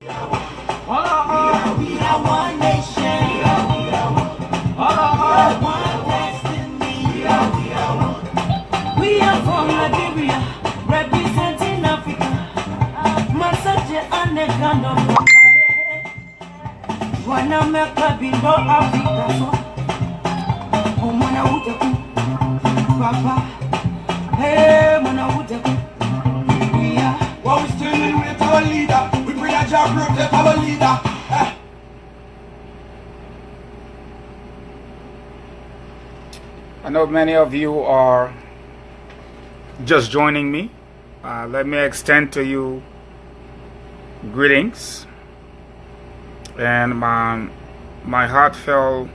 We are one nation. One destiny. We are from Liberia, representing Africa. Masaje ane gano wana meka bindo Africa so. Omana uteku, papa. Hey, mana uteku. We are. While we standing with our leader, we pray that Jah protect our leader. I know many of you are just joining me. Let me extend to you greetings and my heartfelt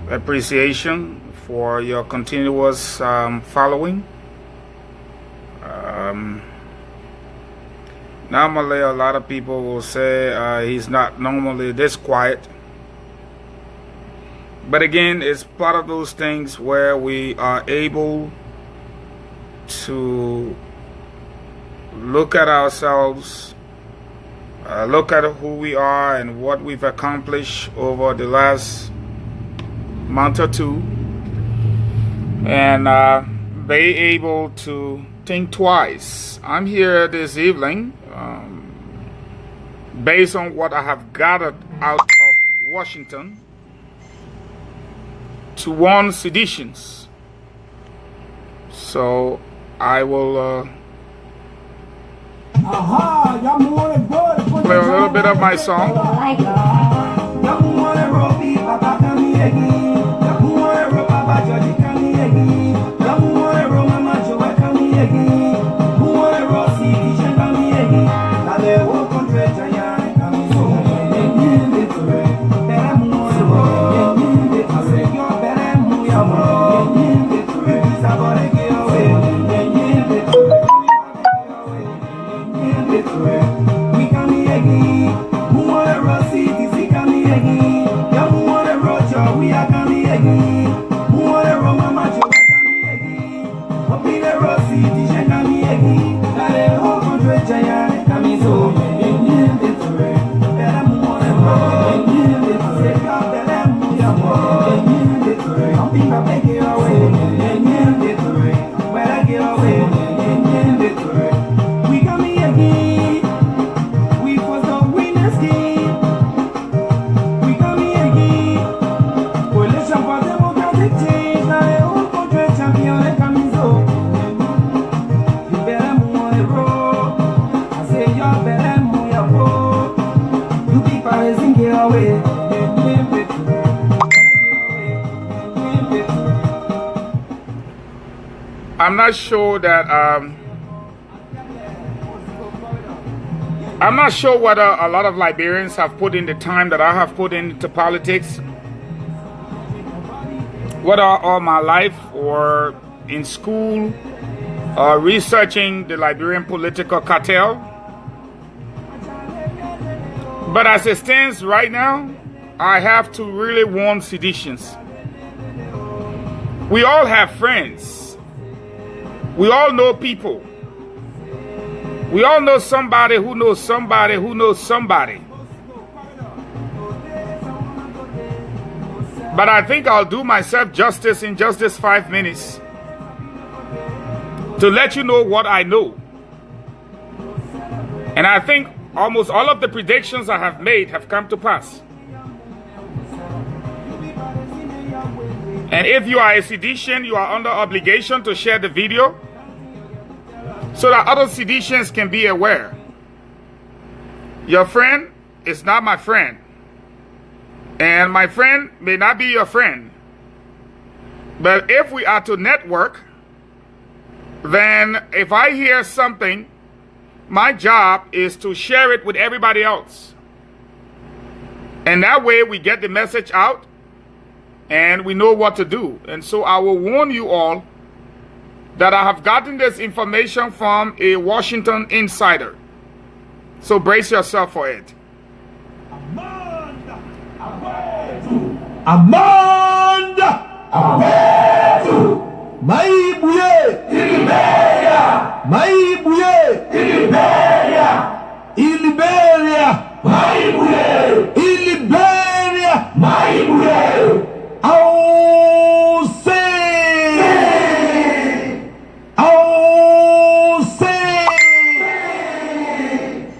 appreciation for your continuous following. Normally, a lot of people will say he's not normally this quiet. But again, it's part of those things where we are able to look at ourselves, look at who we are and what we've accomplished over the last month or two, and be able to think twice. I'm here this evening based on what I have gathered out of Washington to warn seditions. So I will play a little bit of my song. I'm not sure that I'm not sure whether a lot of Liberians have put in the time that I have put into politics, whether all my life or in school or researching the Liberian political cartel. But as it stands right now, I have to really warn seditions. We all have friends. We all know people. We all know somebody who knows somebody who knows somebody. But I think I'll do myself justice in just this 5 minutes to let you know what I know. And I think almost all of the predictions I have made have come to pass. And if you are a sedition, you are under obligation to share the video so that other seditions can be aware. Your friend is not my friend. And my friend may not be your friend. But if we are to network, then if I hear something, my job is to share it with everybody else. And that way we get the message out and we know what to do. And so I will warn you all that I have gotten this information from a Washington insider. So brace yourself for it. Amanda Awetu Maibuye Iliberia Maibuye Iliberia Iliberia In Liberia, I'll say,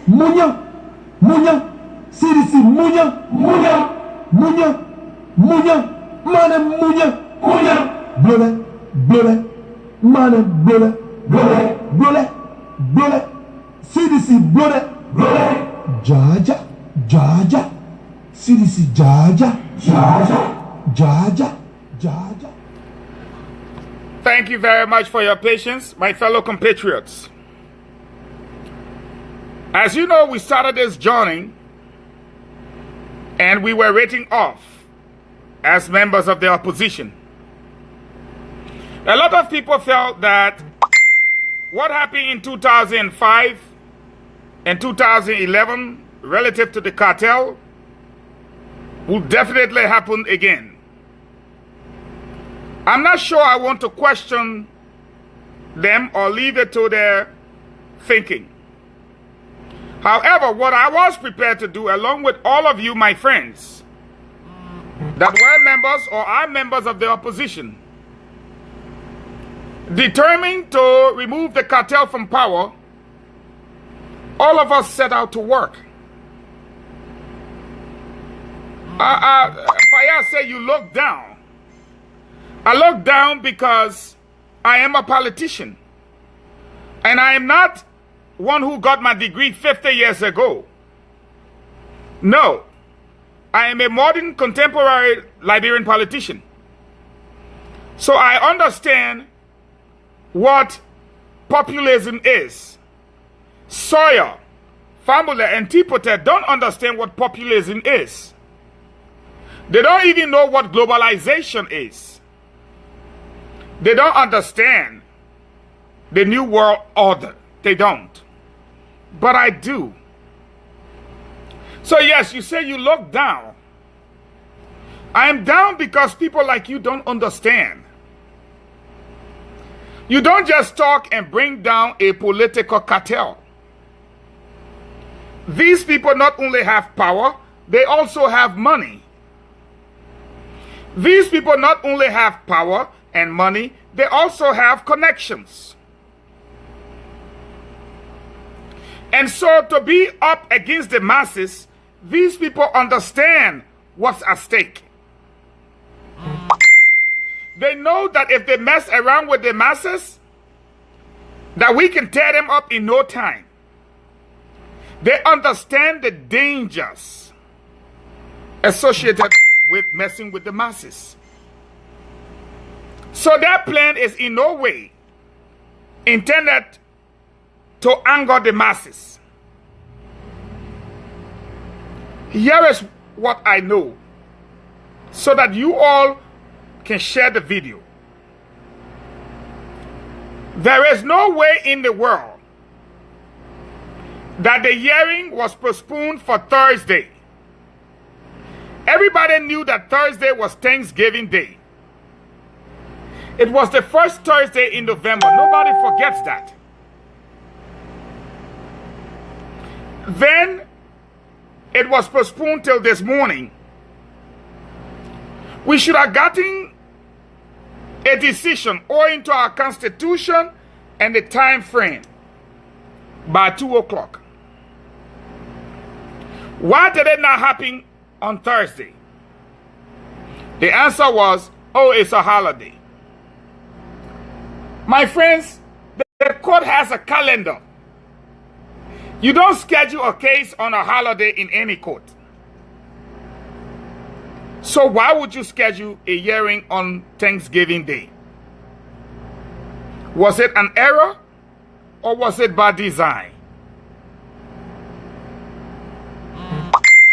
Munya, CDC, Munya, man, Munya, man, blood, CDC, blood, Jaja, CDC, Jaja. Thank you very much for your patience, my fellow compatriots. As you know, we started this journey and we were rating off as members of the opposition. A lot of people felt that what happened in 2005 and 2011 relative to the cartel will definitely happen again. I'm not sure I want to question them or leave it to their thinking. However, what I was prepared to do, along with all of you, my friends, that were members or are members of the opposition, determined to remove the cartel from power, all of us set out to work. Fayaz said you look down. I look down because I am a politician. And I am not one who got my degree 50 years ago. No. I am a modern, contemporary Liberian politician. So I understand what populism is. Sawyer, Famula, and Tipote don't understand what populism is. They don't even know what globalization is. They don't understand the New World Order. They don't. But I do. So yes, you say you look down. I am down because people like you don't understand. You don't just talk and bring down a political cartel. These people not only have power, they also have money. These people not only have power and money, they also have connections. And so to be up against the masses, these people understand what's at stake. They know that if they mess around with the masses, that we can tear them up in no time. They understand the dangers associated with messing with the masses. So their plan is in no way intended to anger the masses. Here is what I know, so that you all can share the video. There is no way in the world that the hearing was postponed for Thursday. Everybody knew that Thursday was Thanksgiving Day. It was the first Thursday in November. Nobody forgets that. Then it was postponed till this morning. We should have gotten a decision owing to our constitution and the time frame by 2 o'clock. Why did it not happen on Thursday? The answer was, oh, it's a holiday. My friends, the court has a calendar. You don't schedule a case on a holiday in any court. So why would you schedule a hearing on Thanksgiving Day? Was it an error or was it by design?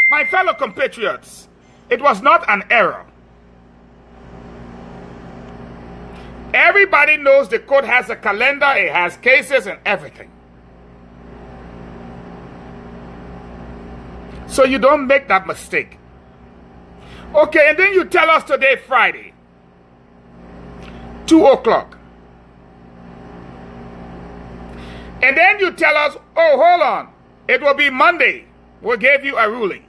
My fellow compatriots, it was not an error. Everybody knows the court has a calendar, it has cases and everything. So you don't make that mistake. Okay, and then you tell us today, Friday, 2 o'clock. And then you tell us, oh, hold on, it will be Monday, will give you a ruling.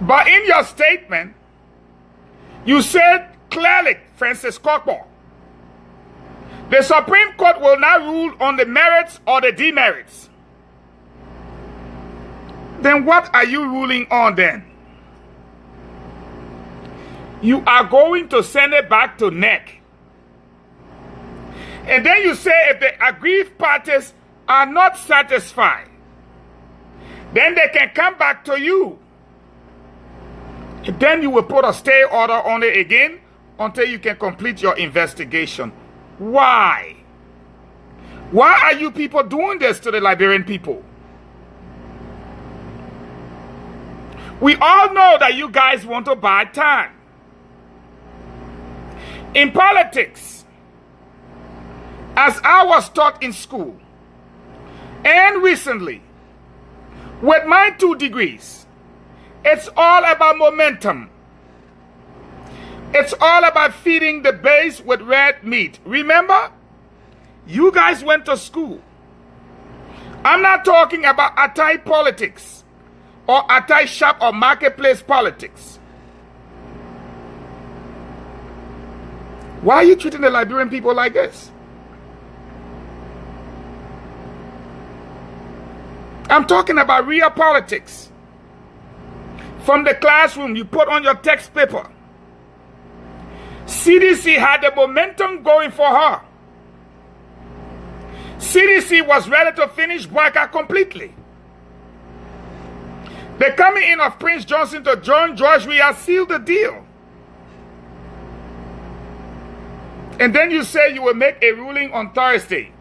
But in your statement, you said clearly, Francis Kokbo, the Supreme Court will not rule on the merits or the demerits. Then what are you ruling on then? You are going to send it back to NEC. And then you say if the aggrieved parties are not satisfied, then they can come back to you. And then you will put a stay order on it again until you can complete your investigation. Why? Why are you people doing this to the Liberian people? We all know that you guys want to buy time. In politics, as I was taught in school, and recently, with my 2 degrees, it's all about momentum. It's all about feeding the base with red meat. Remember, you guys went to school. I'm not talking about Atai politics or Atai shop or marketplace politics. Why are you treating the Liberian people like this? I'm talking about real politics. From the classroom, you put on your text paper. CDC had the momentum going for her. CDC was ready to finish Boyka completely. The coming in of Prince Johnson to John George, we have sealed the deal. And then you say you will make a ruling on Thursday,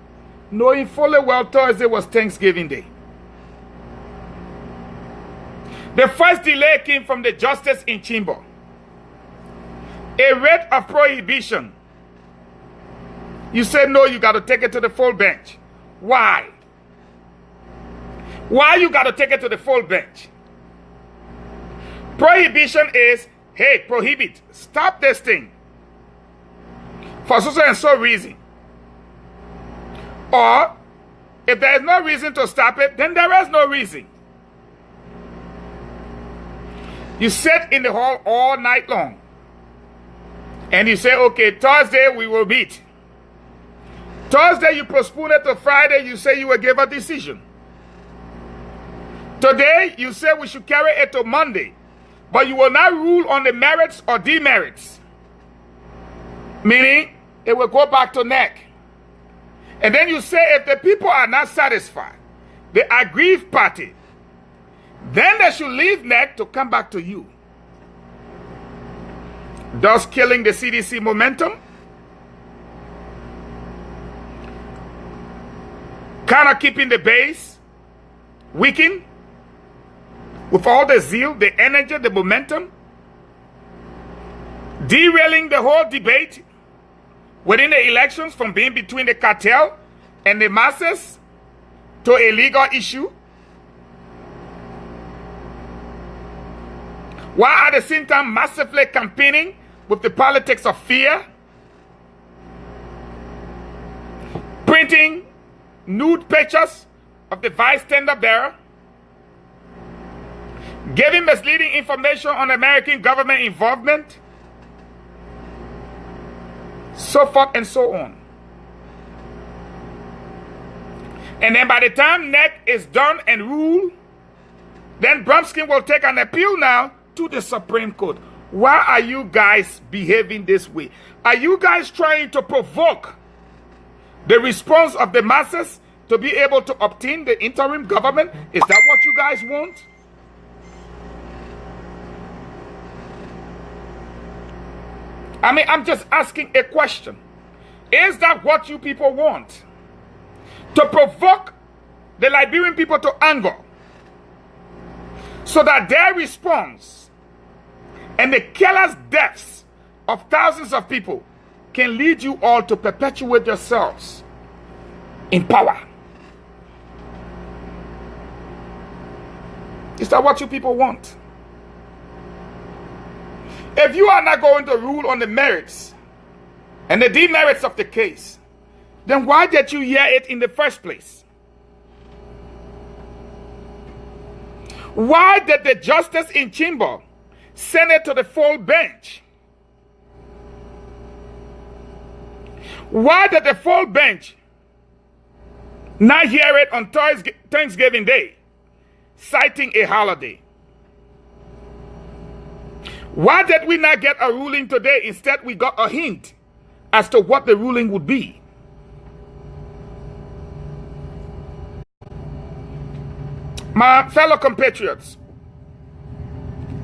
knowing fully well Thursday was Thanksgiving Day. The first delay came from the justice in Chimbo. A writ of prohibition. You said no, you got to take it to the full bench. Why? Why you got to take it to the full bench? Prohibition is, hey, prohibit, stop this thing for so and so reason. Or, if there is no reason to stop it, then there is no reason. You sit in the hall all night long. And you say, okay, Thursday we will meet. Thursday you postpone it to Friday, you say you will give a decision. Today you say we should carry it to Monday, but you will not rule on the merits or demerits. Meaning, it will go back to NEC. And then you say if the people are not satisfied, the aggrieved party, then they should leave NEC to come back to you. Thus killing the CDC momentum. Kind of keeping the base weakened with all the zeal, the energy, the momentum. Derailing the whole debate within the elections from being between the cartel and the masses to a legal issue. While at the same time massively campaigning with the politics of fear, printing nude pictures of the vice tender bearer, giving misleading information on American government involvement, so forth and so on. And then by the time NEC is done and ruled, then Brumskin will take an appeal now to the Supreme Court. Why are you guys behaving this way? Are you guys trying to provoke the response of the masses to be able to obtain the interim government? Is that what you guys want? I mean, I'm just asking a question. Is that what you people want? To provoke the Liberian people to anger, so that their response and the careless deaths of thousands of people can lead you all to perpetuate yourselves in power? Is that what you people want? If you are not going to rule on the merits and the demerits of the case, then why did you hear it in the first place? Why did the justice in chamber send it to the full bench? Why did the full bench not hear it on Thanksgiving Day, citing a holiday? Why did we not get a ruling today? Instead, we got a hint as to what the ruling would be. My fellow compatriots,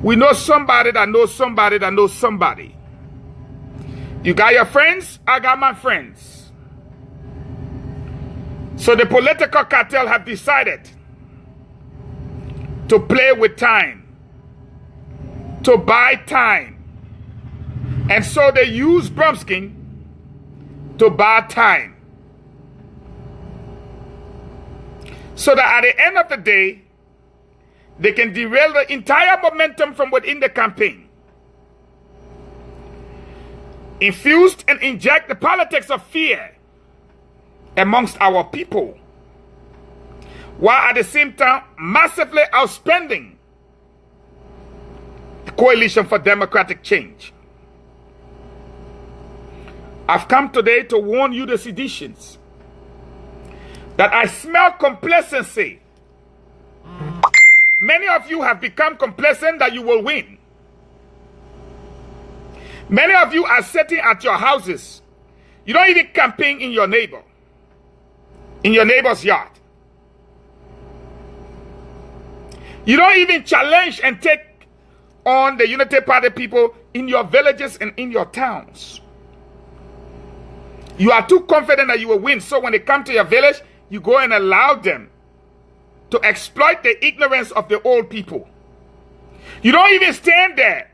we know somebody that knows somebody that knows somebody. You got your friends, I got my friends. So the political cartel have decided to play with time, to buy time. And so they use Brumskin to buy time. So that at the end of the day, they can derail the entire momentum from within the campaign. Infused and inject the politics of fear amongst our people, while at the same time massively outspending the Coalition for Democratic Change. I've come today to warn you, the seditions, that I smell complacency. Many of you have become complacent that you will win. Many of you are sitting at your houses. You don't even campaign in your neighbor's yard. You don't even challenge and take on the Unity Party people in your villages and in your towns. You are too confident that you will win. So when they come to your village, you go and allow them to exploit the ignorance of the old people. You don't even stand there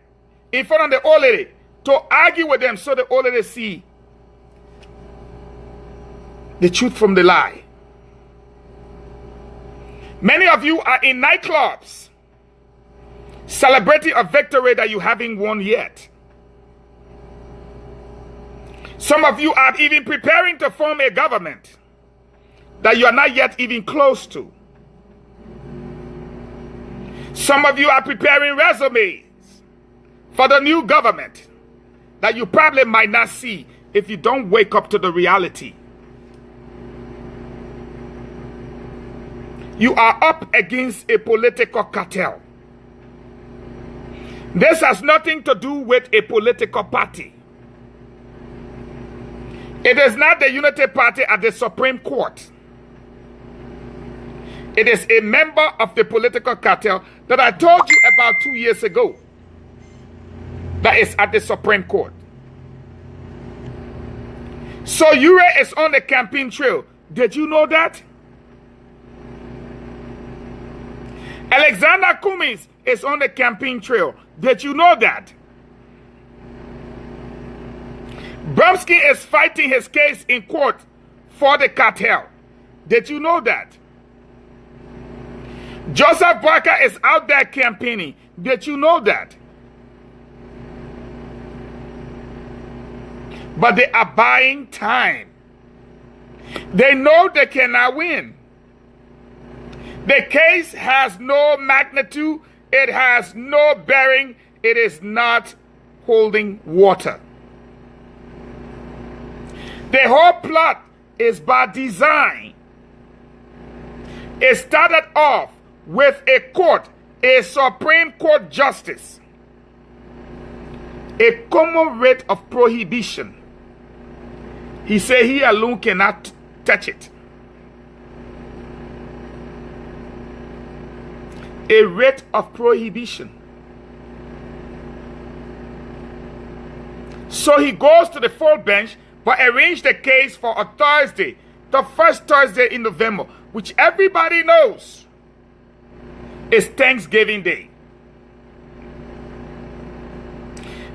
in front of the old lady to argue with them so the old lady see the truth from the lie. Many of you are in nightclubs celebrating a victory that you haven't won yet. Some of you are even preparing to form a government that you are not yet even close to. Some of you are preparing resumes for the new government that you probably might not see if you don't wake up to the reality. You are up against a political cartel. This has nothing to do with a political party. It is not the Unity Party at the Supreme Court. It is a member of the political cartel that I told you about 2 years ago that is at the Supreme Court. So Ure is on the campaign trail. Did you know that? Alexander Cummings is on the campaign trail. Did you know that? Brumskin is fighting his case in court for the cartel. Did you know that? Joseph Barker is out there campaigning. Did you know that? But they are buying time. They know they cannot win. The case has no magnitude. It has no bearing. It is not holding water. The whole plot is by design. It started off with a court, a Supreme Court justice, a common rate of prohibition. He said he alone cannot touch it. A rate of prohibition. So he goes to the full bench, but arrange the case for a Thursday, the first Thursday in November, which everybody knows is Thanksgiving Day.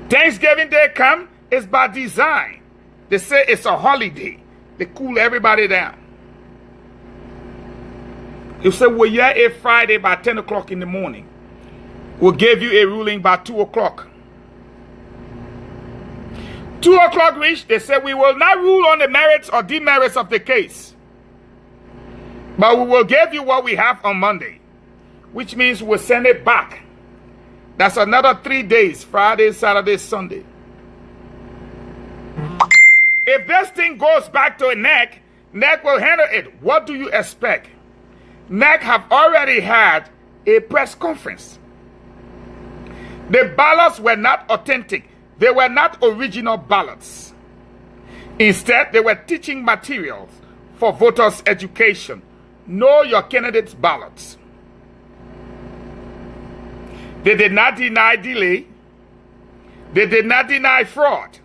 Thanksgiving Day come is by design. They say it's a holiday. They cool everybody down. You say, well, yeah, a Friday by 10 o'clock in the morning. We'll give you a ruling by 2 o'clock. 2 o'clock reach, they say, we will not rule on the merits or demerits of the case. But we will give you what we have on Monday. which means we'll send it back. That's another 3 days, Friday, Saturday, Sunday. If this thing goes back to NEC, NEC will handle it. What do you expect? NEC have already had a press conference. The ballots were not authentic. They were not original ballots. Instead, they were teaching materials for voters' education. Know your candidate's ballots. They did not deny delay. They did not deny fraud.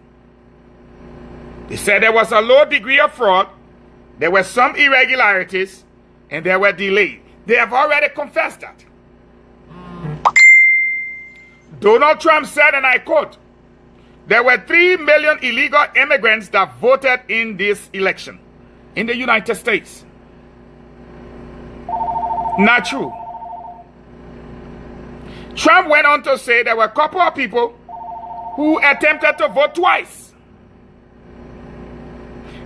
They said there was a low degree of fraud, there were some irregularities, and there were delays. They have already confessed that. Donald Trump said, and I quote, there were 3 million illegal immigrants that voted in this election in the United States. Not true. Trump went on to say there were a couple of people who attempted to vote twice,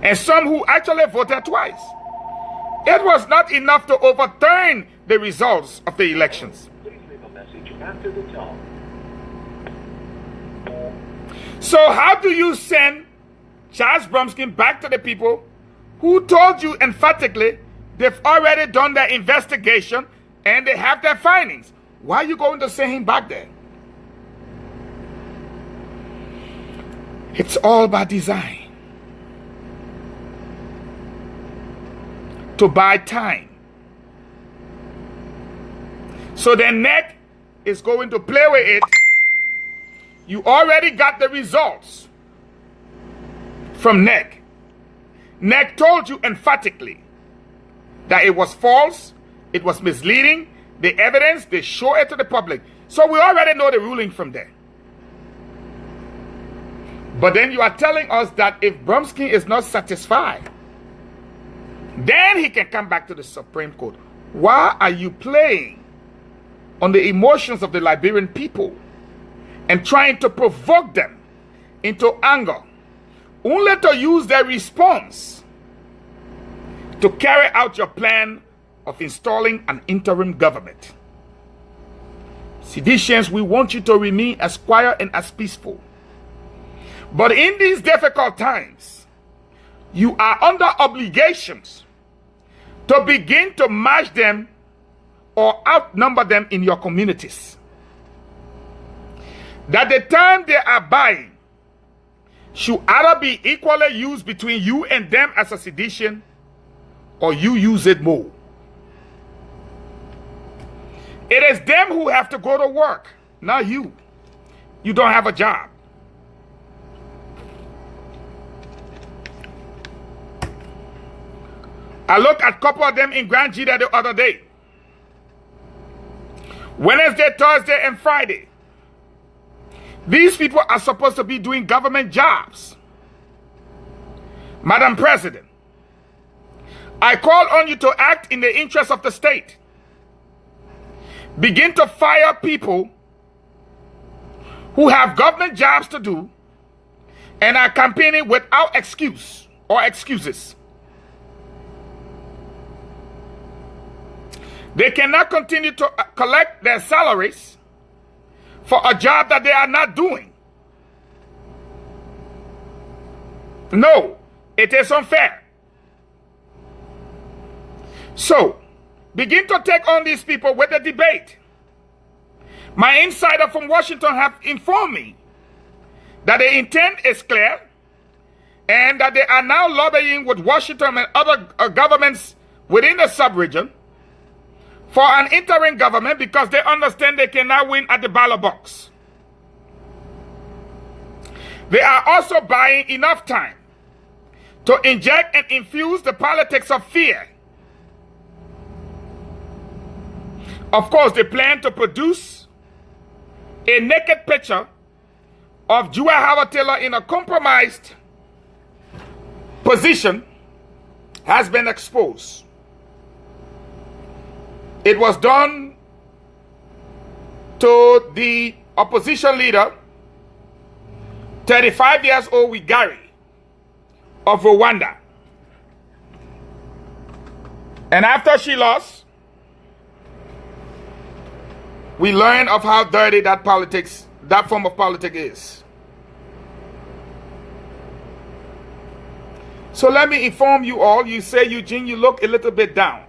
and some who actually voted twice. It was not enough to overturn the results of the elections. Please leave a message after the tone. So how do you send Charles Bromsky back to the people who told you emphatically they've already done their investigation and they have their findings? Why are you going to send him back there? It's all by design. To buy time. So the NEC is going to play with it. You already got the results from NEC. NEC told you emphatically that it was false, it was misleading, the evidence, they show it to the public. So we already know the ruling from there. But then you are telling us that if Bromsky is not satisfied, then he can come back to the Supreme Court. Why are you playing on the emotions of the Liberian people and trying to provoke them into anger, only to use their response to carry out your plan of installing an interim government? Seditians, we want you to remain as quiet and as peaceful. But in these difficult times, you are under obligations to begin to match them or outnumber them in your communities. That the time they are buying should either be equally used between you and them as a sedition, or you use it more. It is them who have to go to work, not you. You don't have a job. I looked at a couple of them in Grand Jita the other day. Wednesday, Thursday, and Friday. These people are supposed to be doing government jobs. Madam President, I call on you to act in the interest of the state. Begin to fire people who have government jobs to do and are campaigning without excuse or excuses. They cannot continue to collect their salaries for a job that they are not doing. No, it is unfair. So, begin to take on these people with the debate. My insider from Washington have informed me that the intent is clear and that they are now lobbying with Washington and other governments within the sub-region for an interim government because they understand they cannot win at the ballot box. They are also buying enough time to inject and infuse the politics of fear. Of course, they plan to produce a naked picture of Joy Howard Taylor in a compromised position has been exposed. It was done to the opposition leader, 35 years old Wigari of Rwanda. And after she lost, we learn of how dirty that form of politics is. So let me inform you all. You say, Eugene, you look a little bit down.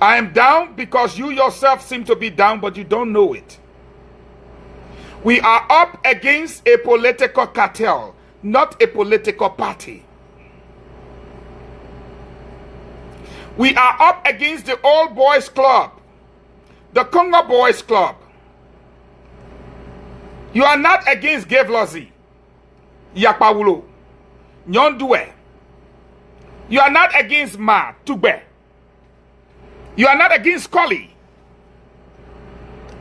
I am down because you yourself seem to be down, but you don't know it. We are up against a political cartel, not a political party. We are up against the Old Boys Club, the Congo Boys Club. You are not against Gevlozi, Yakpawulo, Nyondue. You are not against Ma Tugbe. You are not against Koli.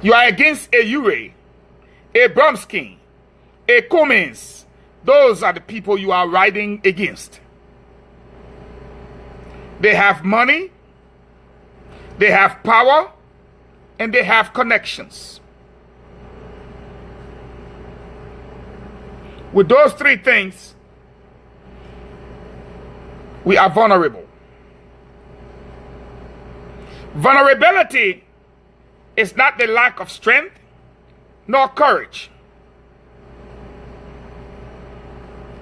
You are against a Ure, a Bromsky, a Cummins. Those are the people you are riding against. They have money, they have power, and they have connections. With those three things, we are vulnerable. Vulnerability is not the lack of strength nor courage.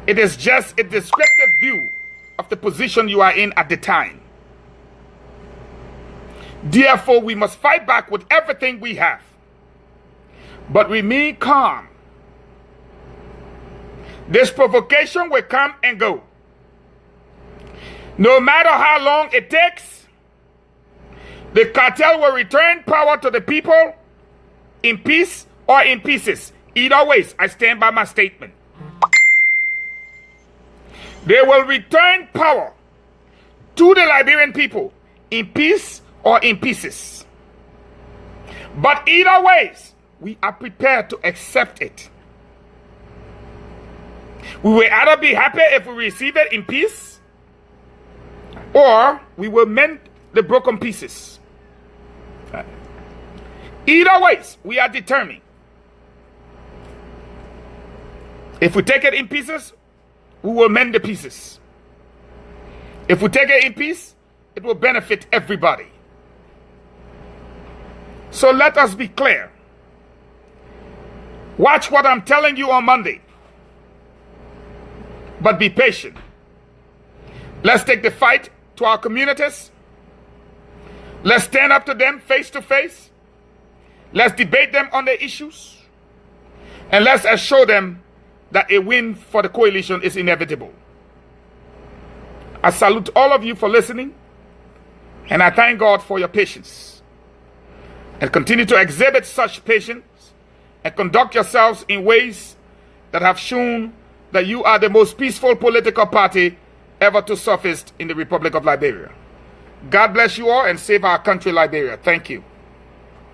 It is just a descriptive view of the position you are in at the time. Therefore, we must fight back with everything we have, but remain calm. This provocation will come and go. No matter how long it takes, the cartel will return power to the people in peace or in pieces. Either ways, I stand by my statement. They will return power to the Liberian people in peace or in pieces. But either ways, we are prepared to accept it. We will either be happy if we receive it in peace, or we will mend the broken pieces. Either ways, we are determined. If we take it in pieces, we will mend the pieces. If we take it in peace, it will benefit everybody. So let us be clear. Watch what I'm telling you on Monday. But be patient. Let's take the fight to our communities. Let's stand up to them face to face. Let's debate them on the issues. And let's assure them that a win for the coalition is inevitable. I salute all of you for listening. And I thank God for your patience. And continue to exhibit such patience and conduct yourselves in ways that have shown that you are the most peaceful political party ever to surface in the Republic of Liberia. God bless you all and save our country, Liberia. Thank you.